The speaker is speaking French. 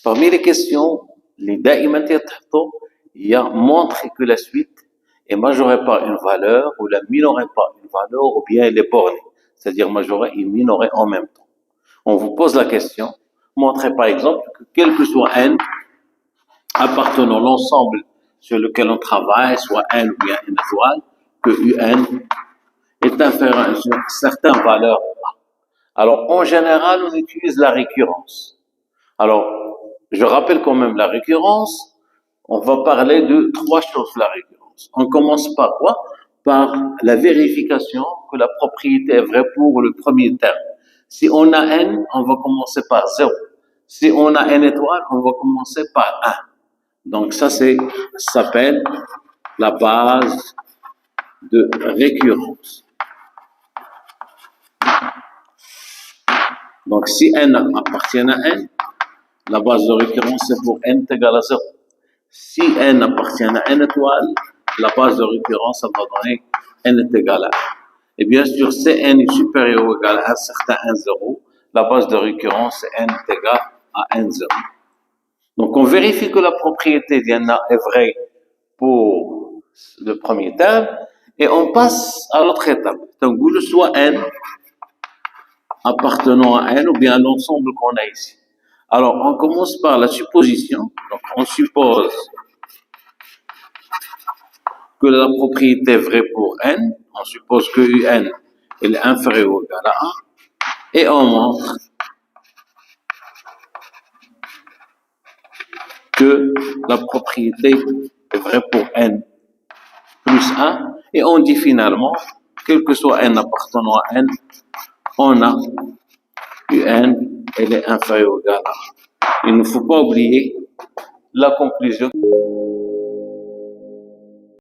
Parmi les questions, les دائما يتحطوا, il y a montrer que la suite est majorée par une valeur ou la minorée par une valeur ou bien elle est bornée, c'est-à-dire majorée et minorée en même temps. On vous pose la question, montrez par exemple que quel que soit n appartenant à l'ensemble sur lequel on travaille, soit n ou bien n étoile, que un est inférieur à une certaine valeur. Alors en général, on utilise la récurrence. Alors, je rappelle quand même la récurrence. On va parler de trois choses, la récurrence. On commence par quoi? Par la vérification que la propriété est vraie pour le premier terme. Si on a n, on va commencer par 0. Si on a n étoile, on va commencer par 1. Donc ça s'appelle la base de récurrence. Donc si n appartient à n, la base de récurrence c'est pour n est égal à 0. Si n appartient à n étoile, la base de récurrence ça va donner n est égal à 1. Et bien sûr, si n est supérieur ou égal à un certain 1, 0, la base de récurrence c'est n est égal à 1, 0. Donc on vérifie que la propriété d'N est vraie pour le premier terme et on passe à l'autre étape. Donc le soit n appartenant à n ou bien à l'ensemble qu'on a ici. Alors on commence par la supposition. Donc on suppose que la propriété est vraie pour n. On suppose que un est inférieur ou égal à 1 et on montre que la propriété est vraie pour n plus 1 et on dit finalement, quel que soit n appartenant à n, on a un elle est inférieure ou égal à 1. Il ne faut pas oublier la conclusion.